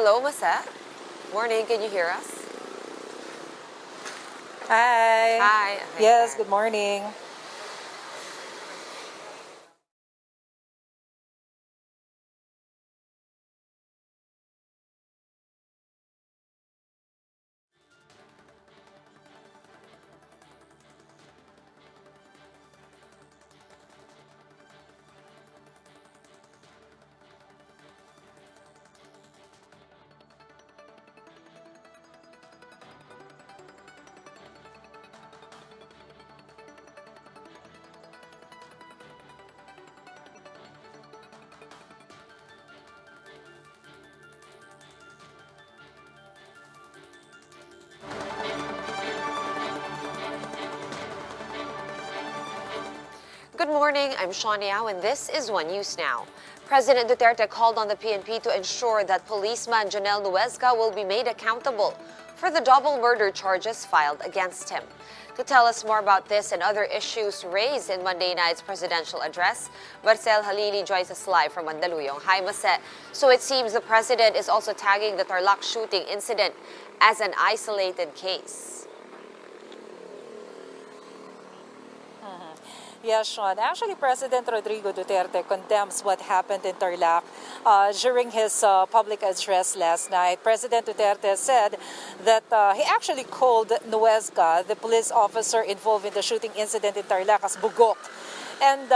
Hello, Masa. Morning, can you hear us? Hi. Hi. Okay, Yes, there. good morning. Good morning, I'm Shania, and this is One News Now. President Duterte called on the PNP to ensure that policeman Jonel Nuezca will be made accountable for the double murder charges filed against him. To tell us more about this and other issues raised in Monday night's presidential address, Marcel Halili joins us live from Mandaluyong. Hi, Marcel. So it seems the president is also tagging the Tarlac shooting incident as an isolated case. Yes, Sean. Actually, President Rodrigo Duterte condemns what happened in Tarlac during his public address last night. President Duterte said that he actually called Nuezca, the police officer involved in the shooting incident in Tarlac, as bugok. And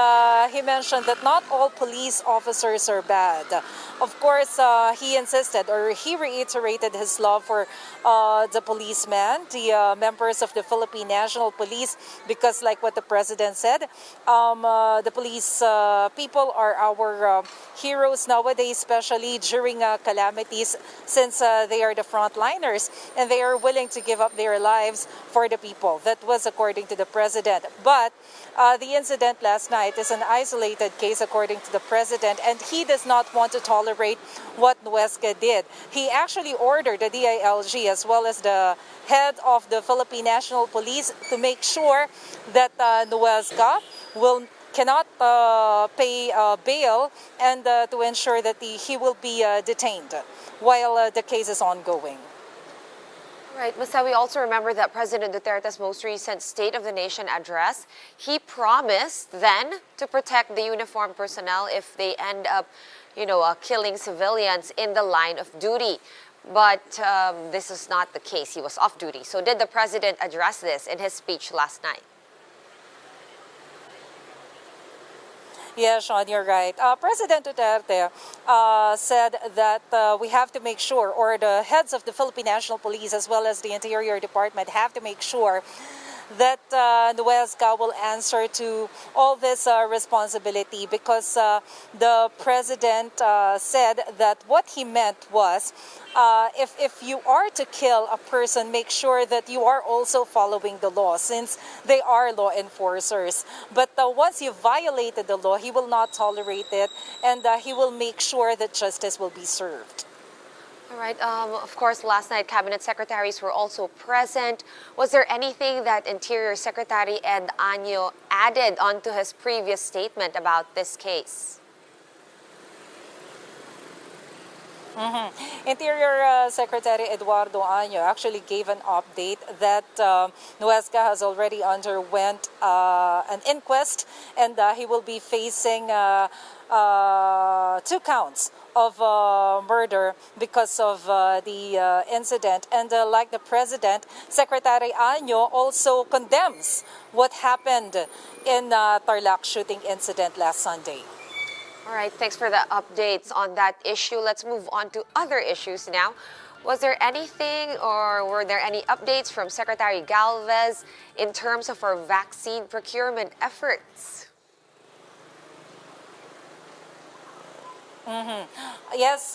he mentioned that not all police officers are bad. Of course, he insisted, or he reiterated his love for the policemen, the members of the Philippine National Police, because like what the president said, the police people are our heroes nowadays, especially during calamities, since they are the frontliners and they are willing to give up their lives for the people. That was according to the president. But the incident last night is an isolated case, according to the president, and he does not want to tolerate what Nuesca did. He actually ordered the DILG as well as the head of the Philippine National Police to make sure that Nuesca cannot pay bail, and to ensure that he will be detained while the case is ongoing. Right, Masa, we also remember that President Duterte's most recent State of the Nation address, he promised then to protect the uniformed personnel if they end up, killing civilians in the line of duty. But this is not the case. He was off duty. So did the president address this in his speech last night? Yeah, Sean, you're right. President Duterte said that we have to make sure, or the heads of the Philippine National Police as well as the Interior Department have to make sure that Nuesca will answer to all this responsibility, because the president said that what he meant was if you are to kill a person, make sure that you are also following the law, since they are law enforcers. But once you violated the law, he will not tolerate it, and he will make sure that justice will be served. All right. Of course, last night, cabinet secretaries were also present. Was there anything that Interior Secretary Ed Año added onto his previous statement about this case? Interior Secretary Eduardo Año actually gave an update that Nuesca has already underwent an inquest, and he will be facing 2 counts of murder because of the incident. And like the president, Secretary Año also condemns what happened in Tarlac shooting incident last Sunday. All right, thanks for the updates on that issue. Let's move on to other issues now. Was there anything, or were there any updates from Secretary Galvez in terms of our vaccine procurement efforts? Yes,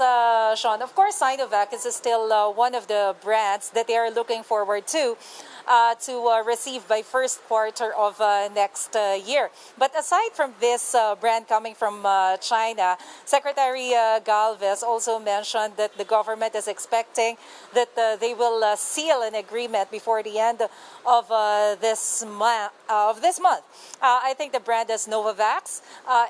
Sean. Of course, Sinovac is still one of the brands that they are looking forward to. to receive by first quarter of next year. But aside from this brand coming from China, Secretary Galvez also mentioned that the government is expecting that they will seal an agreement before the end of this month. I think the brand is Novavax.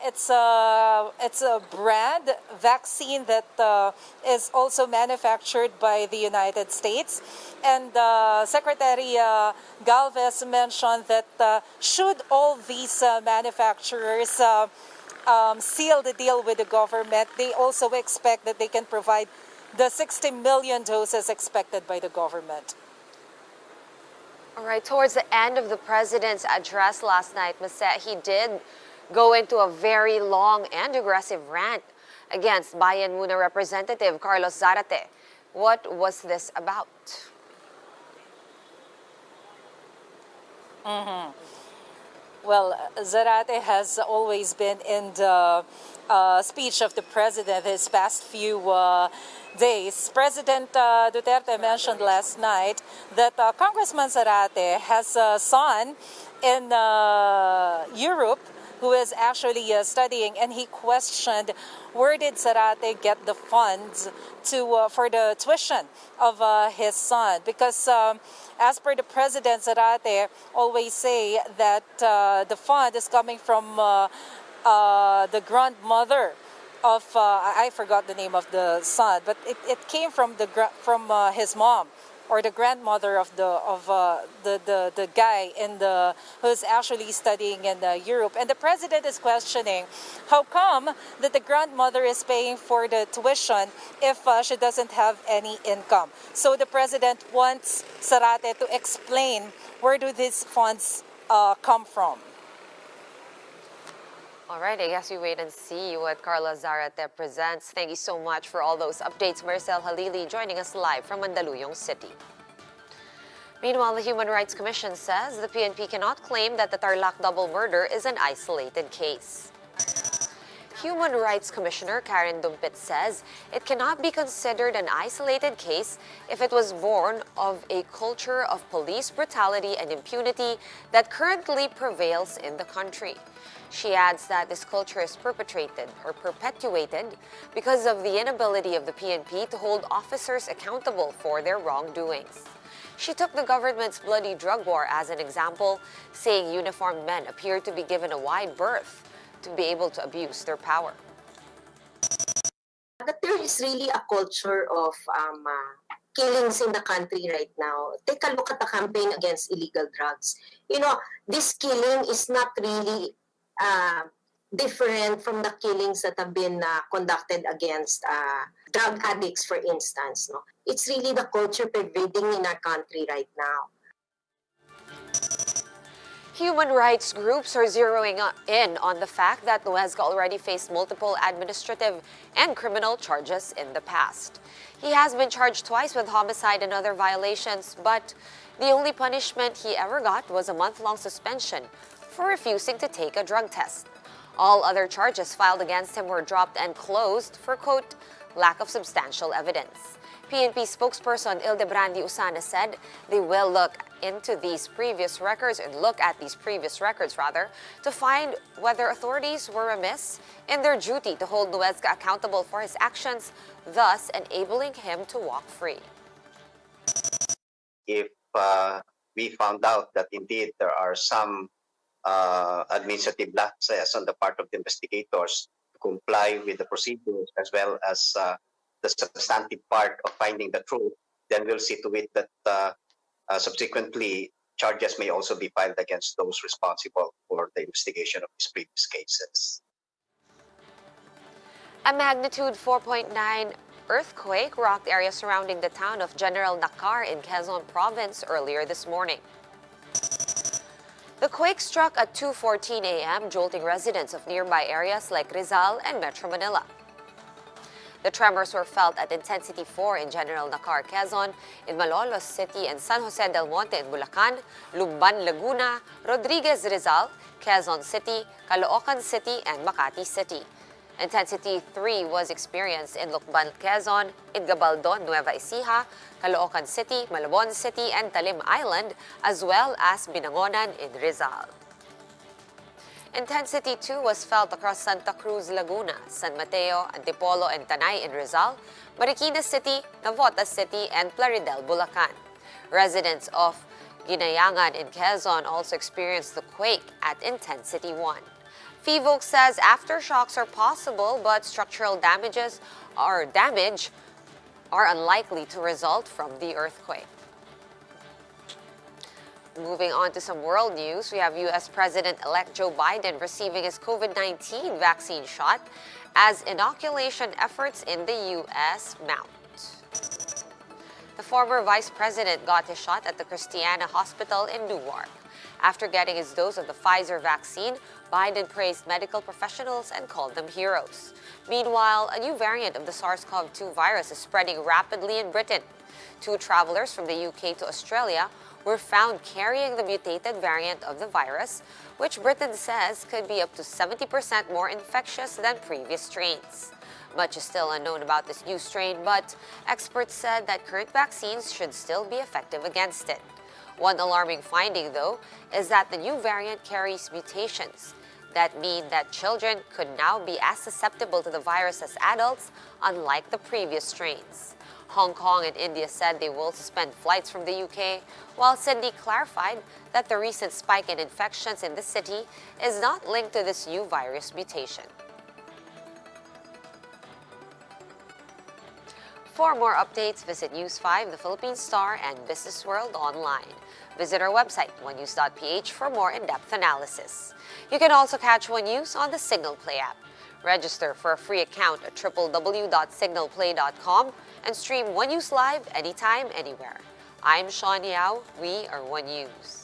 It's a brand vaccine that is also manufactured by the United States. And Secretary Galvez mentioned that should all these manufacturers seal the deal with the government, they also expect that they can provide the 60 million doses expected by the government. All right, towards the end of the president's address last night, he did go into a very long and aggressive rant against Bayan Muna Representative Carlos Zarate. What was this about? Well, Zarate has always been in the speech of the president his past few days. President Duterte mentioned last night that Congressman Zarate has a son in Europe who is actually studying, and he questioned where did Zarate get the funds to for the tuition of his son, because as per the president, Zarate always say that the fund is coming from the grandmother of I forgot the name of the son, but it came from his mom, or the grandmother of the guy who's actually studying in Europe. And the president is questioning how come that the grandmother is paying for the tuition if she doesn't have any income. So the president wants Zarate to explain where do these funds come from. All right, I guess we wait and see what Carlos Zarate presents. Thank you so much for all those updates. Maricel Halili joining us live from Mandaluyong City. Meanwhile, the Human Rights Commission says the PNP cannot claim that the Tarlac double murder is an isolated case. Human Rights Commissioner Karen Dumpit says it cannot be considered an isolated case if it was born of a culture of police brutality and impunity that currently prevails in the country. She adds that this culture is perpetuated because of the inability of the PNP to hold officers accountable for their wrongdoings. She took the government's bloody drug war as an example, saying uniformed men appear to be given a wide berth to be able to abuse their power. That there is really a culture of killings in the country right now. Take a look at the campaign against illegal drugs. You know, this killing is not really different from the killings that have been conducted against drug addicts, for instance. No, it's really the culture pervading in our country right now. Human rights groups are zeroing in on the fact that Nuezca already faced multiple administrative and criminal charges in the past. He has been charged twice with homicide and other violations, but the only punishment he ever got was a month-long suspension for refusing to take a drug test. All other charges filed against him were dropped and closed for, quote, lack of substantial evidence. PNP spokesperson Ildebrandi Usana said they will look at these previous records to find whether authorities were remiss in their duty to hold Nuezca accountable for his actions, thus enabling him to walk free. If we found out that indeed there are some administrative lapses on the part of the investigators to comply with the procedures as well as the substantive part of finding the truth, then we'll see to it that subsequently charges may also be filed against those responsible for the investigation of these previous cases. A magnitude 4.9 earthquake rocked areas surrounding the town of General Nakar in Quezon province earlier this morning. The quake struck at 2:14 a.m., jolting residents of nearby areas like Rizal and Metro Manila. The tremors were felt at intensity 4 in General Nakar, Quezon, in Malolos City and San Jose del Monte in Bulacan, Lumban, Laguna, Rodriguez, Rizal, Quezon City, Caloocan City, and Makati City. Intensity 3 was experienced in Lucban, Quezon, in Gabaldon, Nueva Ecija, Caloocan City, Malabon City, and Talim Island, as well as Binangonan in Rizal. Intensity 2 was felt across Santa Cruz, Laguna, San Mateo, Antipolo, and Tanay in Rizal, Marikina City, Navotas City, and Plaridel, Bulacan. Residents of Ginayangan in Quezon also experienced the quake at Intensity 1. FIVOC says aftershocks are possible, but structural damage are unlikely to result from the earthquake. Moving on to some world news, we have U.S. President-elect Joe Biden receiving his COVID-19 vaccine shot as inoculation efforts in the U.S. mount. The former vice president got his shot at the Christiana Hospital in Newark. After getting his dose of the Pfizer vaccine, Biden praised medical professionals and called them heroes. Meanwhile, a new variant of the SARS-CoV-2 virus is spreading rapidly in Britain. 2 travelers from the UK to Australia were found carrying the mutated variant of the virus, which Britain says could be up to 70% more infectious than previous strains. Much is still unknown about this new strain, but experts said that current vaccines should still be effective against it. One alarming finding, though, is that the new variant carries mutations that mean that children could now be as susceptible to the virus as adults, unlike the previous strains. Hong Kong and India said they will suspend flights from the UK, while Sydney clarified that the recent spike in infections in the city is not linked to this new virus mutation. For more updates, visit News 5, The Philippine Star, and Business World online. Visit our website, onenews.ph, for more in-depth analysis. You can also catch One News on the Signal Play app. Register for a free account at www.signalplay.com and stream One News live anytime, anywhere. I'm Sean Yao. We are One News.